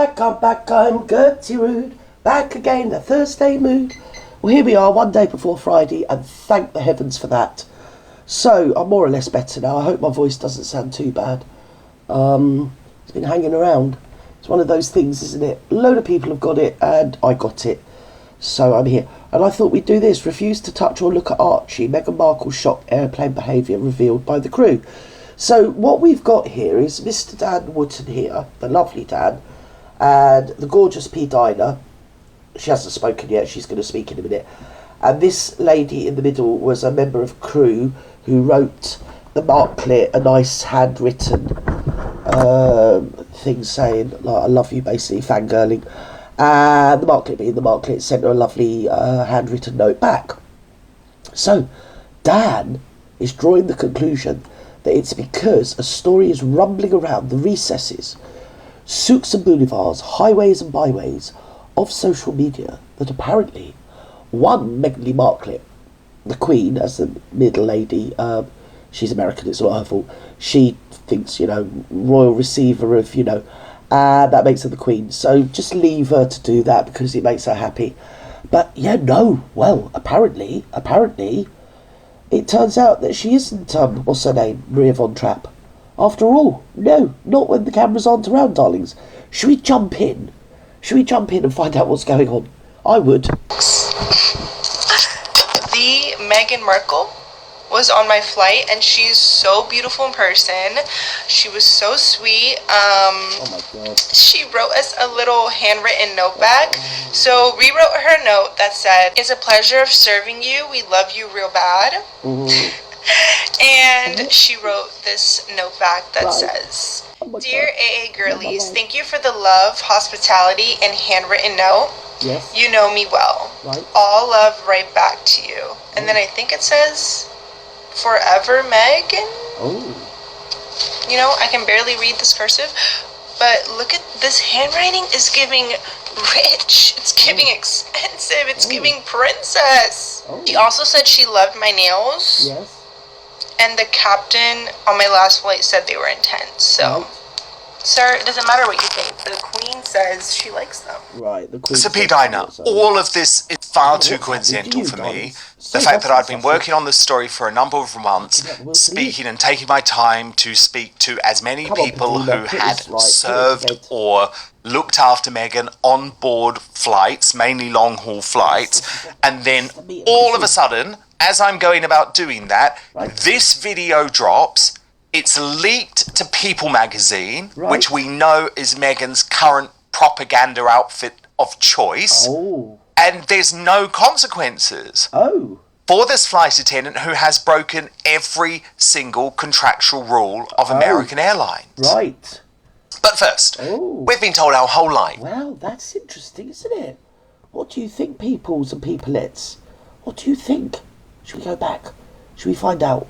back, I'm Gertie Rude. Back again, the Thursday mood. Well, here we are, one day before Friday, and thank the heavens for that. So, I'm more or less better now. I hope my voice doesn't sound too bad. It's been hanging around. It's one of those things, isn't it? A load of people have got it, and I got it. So I'm here. And I thought we'd do this. Refuse to touch or look at Archie. Meghan Markle's shocked airplane behaviour revealed by the crew. So what we've got here is Mr. Dan Wootton here, the lovely Dan, and the gorgeous P. Dinah. She hasn't spoken yet. She's going to speak in a minute. And this lady in the middle was a member of crew who wrote the Marklet, a nice handwritten thing saying, like, I love you, basically, fangirling. And the Marklet, being the Marklet, sent her a lovely handwritten note back. So Dan is drawing the conclusion that it's because a story is rumbling around the recesses, souks and boulevards, highways and byways of social media that apparently one Meghan Markle, the Queen, as the middle lady, she's American, it's not her fault, she thinks, royal receiver of, and that makes her the Queen. So just leave her to do that because it makes her happy. But apparently, it turns out that she isn't, what's her name, Maria Von Trapp. After all, no, not when the cameras aren't around, darlings. Should we jump in? Should we jump in and find out what's going on? I would. The Meghan Markle was on my flight, and she's so beautiful in person. She was so sweet. Oh my God. She wrote us a little handwritten note back. So we wrote her a note that said, "It's a pleasure of serving you. We love you real bad." Mm-hmm. And she wrote this note back that says, "Dear God. AA girlies, thank you for the love, hospitality, and handwritten note. Yes. You know me well. Right. All love right back to you." And then I think it says, "Forever, Megan." Oh. I can barely read this cursive, but look at this handwriting is giving rich. It's giving expensive. It's giving princess. Oh. She also said she loved my nails. Yes. And the captain on my last flight said they were intense. So, sir, it doesn't matter what you think. The Queen says she likes them. Right. The Queen. So, P. Dinah, all of this is far too coincidental for me. The fact that I've been working on this story for a number of months, speaking and taking my time to speak to as many people who had served or looked after Meghan on board flights, mainly long-haul flights, and then all of a sudden, as I'm going about doing that, this video drops. It's leaked to People magazine, which we know is Meghan's current propaganda outfit of choice. Oh. And there's no consequences for this flight attendant who has broken every single contractual rule of American Airlines. Right. But first, we've been told our whole life. Well, that's interesting, isn't it? What do you think, peoples and peopleettes? What do you think? Should we go back? Should we find out?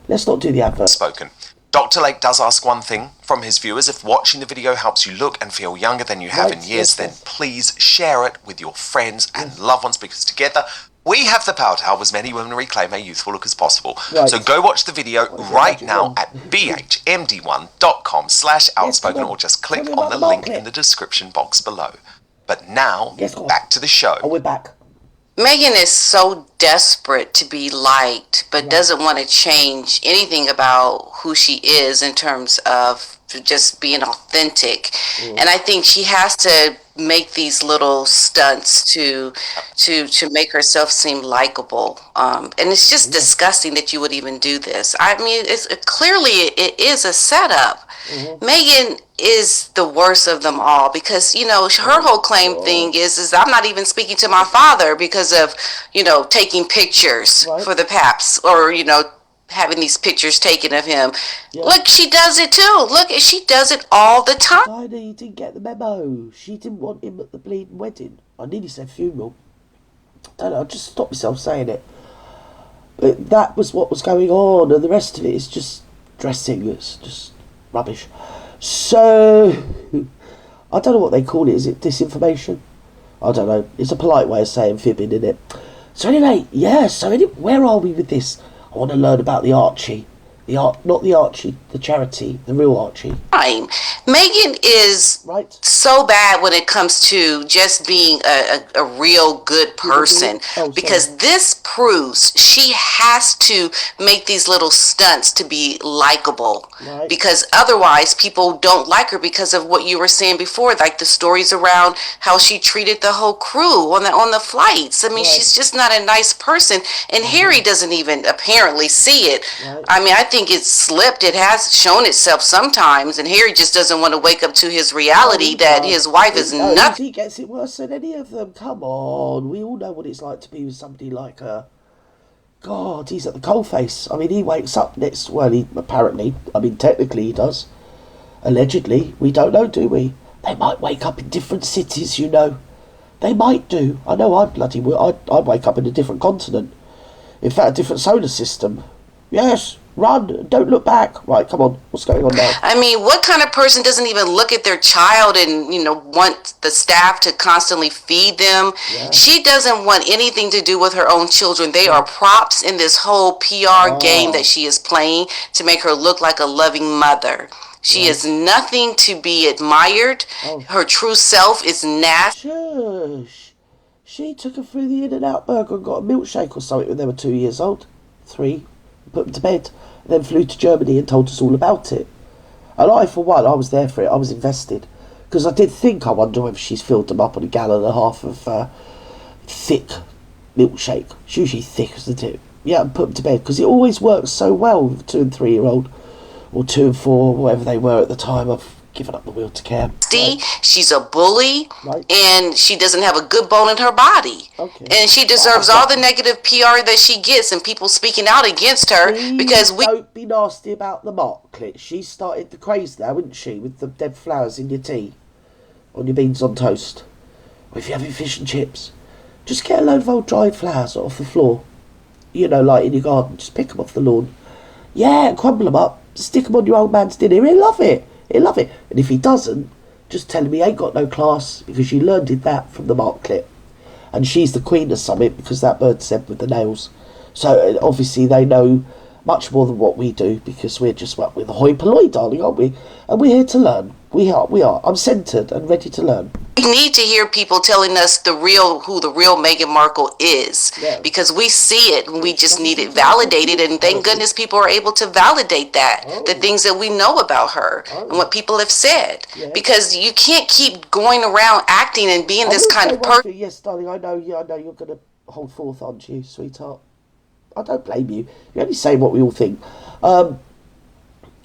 Let's not do the advert. Spoken. Dr. Lake does ask one thing from his viewers. If watching the video helps you look and feel younger than you have in years, then please share it with your friends and loved ones, because together we have the power to help as many women reclaim a youthful look as possible. So go watch the video right now at bhmd1.com/outspoken or just click on the link in the description box below. But now, back to the show. Oh, we're back. Meghan is so desperate to be liked, but doesn't want to change anything about who she is in terms of just being authentic. And I think she has to make these little stunts to make herself seem likable. And it's just disgusting that you would even do this. I mean, it is a setup. Meghan is the worst of them all because, her whole claim thing is I'm not even speaking to my father because of, taking pictures for the paps or, having these pictures taken of him. Look, she does it too. Look, she does it all the time. Dinah, you didn't get the memo. She didn't want him at the bleeding wedding. I nearly said funeral. I just stopped myself saying it. But that was what was going on, and the rest of it is just dressing. It's just rubbish. So, I don't know what they call it. Is it disinformation? I don't know. It's a polite way of saying fibbing, isn't it? So anyway, where are we with this? I want to learn about the Archie. The art, not the Archie, the charity, the real Archie. Time. Meghan is Right. so bad when it comes to just being a real good person, because this proves she has to make these little stunts to be likable, Right. because otherwise people don't like her because of what you were saying before, like the stories around how she treated the whole crew on the flights. I mean, Right. she's just not a nice person, and Harry doesn't even apparently see it. Right. I mean, I think it's slipped. It has shown itself sometimes, and Harry just doesn't want to wake up to his reality that his wife is nothing. He gets it worse than any of them. Come on, we all know what it's like to be with somebody like her. God, he's at the coalface. I mean, he wakes up next. Well, he apparently. I mean, technically, he does. Allegedly, we don't know, do we? They might wake up in different cities, you know. They might do. I know I'd wake up in a different continent. In fact, a different solar system. Yes, run, don't look back. Right, come on, what's going on now? I mean, what kind of person doesn't even look at their child and, want the staff to constantly feed them? Yeah. She doesn't want anything to do with her own children. They are props in this whole PR game that she is playing to make her look like a loving mother. She is nothing to be admired. Her true self is nasty. Shush. She took her through the In-N-Out Burger and got a milkshake or something when they were 2 years old. 3. Put them to bed. And then flew to Germany and told us all about it. And I, for one, I was there for it. I was invested. Because I did think, I wonder whether she's filled them up on 1.5 gallons of thick milkshake. It's usually thick, isn't it? Yeah, and put them to bed. Because it always works so well with 2 and 3-year-old. Or 2 and 4, whatever they were at the time. I've given up the will to care. Right. She's a bully, right. And she doesn't have a good bone in her body. Okay. And she deserves all the negative PR that she gets and people speaking out against her. Because we don't be nasty about the market. She started the craze now, isn't she, with the dead flowers in your tea, on your beans on toast, or if you're having fish and chips, just get a load of old dried flowers off the floor, like in your garden. Just pick them off the lawn. Yeah, crumble them up, stick them on your old man's dinner. He'll love it. He'll love it. And if he doesn't, just tell him he ain't got no class, because you learned that from the Mark clip. And she's the queen of something, because that bird said with the nails. So obviously they know much more than what we do, because we're just, we're the hoi polloi, darling, aren't we? And we're here to learn. We are. I'm centred and ready to learn. We need to hear people telling us who the real Meghan Markle is, because we see it and we just need it validated, and thank goodness people are able to validate that, the things that we know about her and what people have said, because you can't keep going around acting and being this kind of person. Yes, darling, I know you're going to hold forth, aren't you, sweetheart? I don't blame you. You only say what we all think.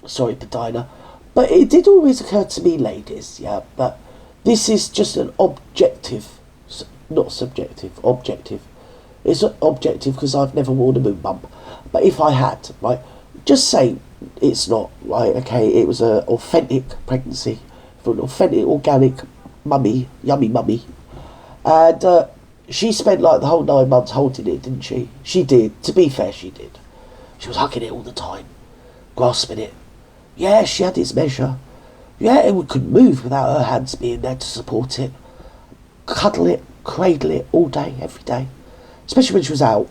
Sorry, Padina. But it did always occur to me, ladies, that this is just an objective, not subjective, objective. It's an objective because I've never worn a moon bump. But if I had, right, just say it's not, right, okay, it was an authentic pregnancy for an authentic, organic mummy, yummy mummy. And she spent like the whole 9 months holding it, didn't she? She did. To be fair, she did. She was hugging it all the time, grasping it. Yeah, she had its measure. Yeah, it couldn't move without her hands being there to support it. Cuddle it, cradle it all day, every day. Especially when she was out.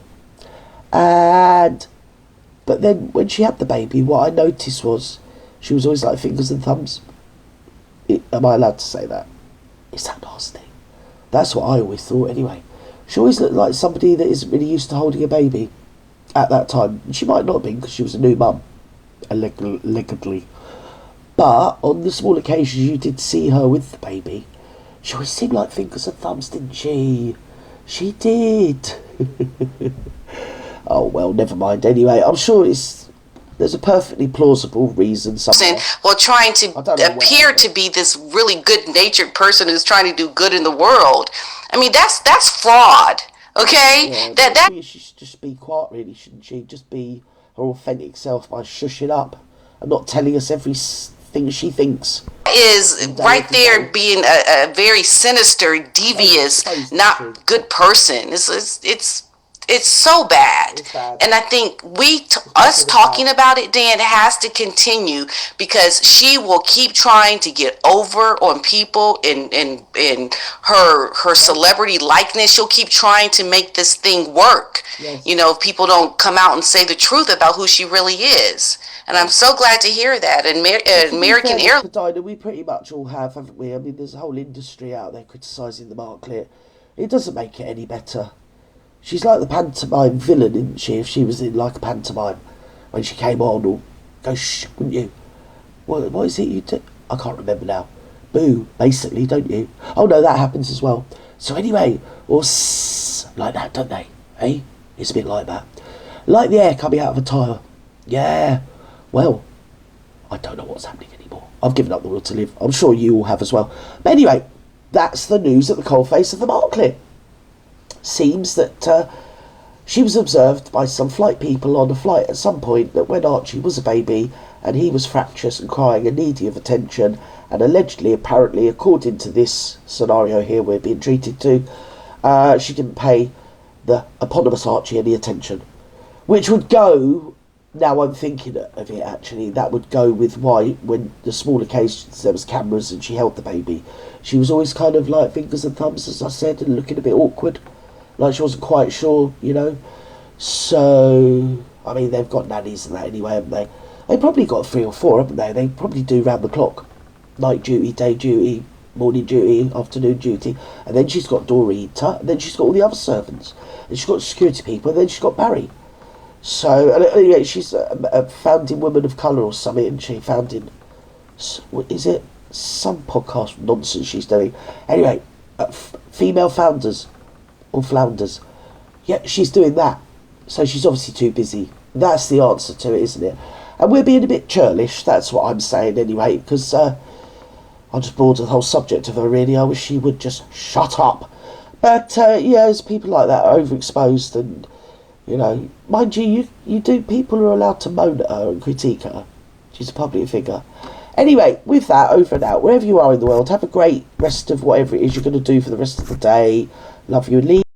But then when she had the baby, what I noticed was she was always like fingers and thumbs. Am I allowed to say that? Is that nasty? That's what I always thought anyway. She always looked like somebody that isn't really used to holding a baby at that time. And she might not have been because she was a new mum. Allegedly. But on the small occasions you did see her with the baby, she always seemed like fingers and thumbs, didn't she? She did. Oh well, never mind. Anyway, I'm sure there's a perfectly plausible reason somewhere. Well, trying to appear to be this really good-natured person who's trying to do good in the world. I mean, that's fraud. Okay, that she should just be quiet, really, shouldn't she? Just be her authentic self by shushing up and not telling us everything she thinks. Is right there being a very sinister, devious, not good person. It's it's so bad. It's bad. And I think us talking about it, Dan, has to continue, because she will keep trying to get over on people in her celebrity likeness. She'll keep trying to make this thing work. Yes. You know, if people don't come out and say the truth about who she really is. And I'm so glad to hear that. And American Airlines, we pretty much all have, haven't we? I mean, there's a whole industry out there criticising the Marklet. It doesn't make it any better. She's like the pantomime villain, isn't she? If she was in like a pantomime when she came on, or go shh, wouldn't you? What is it you do? I can't remember now. Boo, basically, don't you? Oh no, that happens as well. So anyway, or like that, don't they? Eh? It's a bit like that. Like the air coming out of a tyre. Yeah. Well, I don't know what's happening anymore. I've given up the will to live. I'm sure you all have as well. But anyway, that's the news at the coalface of the Marklet. Seems that she was observed by some flight people on a flight at some point that when Archie was a baby and he was fractious and crying and needy of attention, and allegedly, apparently, according to this scenario here we're being treated to, she didn't pay the eponymous Archie any attention. Which would go... Now I'm thinking of it, actually, that would go with why, when the small occasions there was cameras and she held the baby, she was always kind of like fingers and thumbs, as I said, and looking a bit awkward, like she wasn't quite sure, you know. So, I mean, they've got nannies and that anyway, haven't they? They probably got 3 or 4, haven't they? They probably do round the clock. Night duty, day duty, morning duty, afternoon duty, and then she's got Dorita, and then she's got all the other servants, and she's got security people, and then she's got Barry. So, anyway, she's a founding woman of colour or something, isn't she? Founding, what is it? Some podcast nonsense she's doing. Anyway, female founders, or flounders. Yeah, she's doing that. So she's obviously too busy. That's the answer to it, isn't it? And we're being a bit churlish, that's what I'm saying anyway, because I'm just bored of the whole subject of her, really. I wish she would just shut up. But, yeah, there's people like that overexposed and... You know, mind you, people are allowed to moan at her and critique her. She's a public figure. Anyway, with that, over and out. Wherever you are in the world, have a great rest of whatever it is you're going to do for the rest of the day. Love you and leave.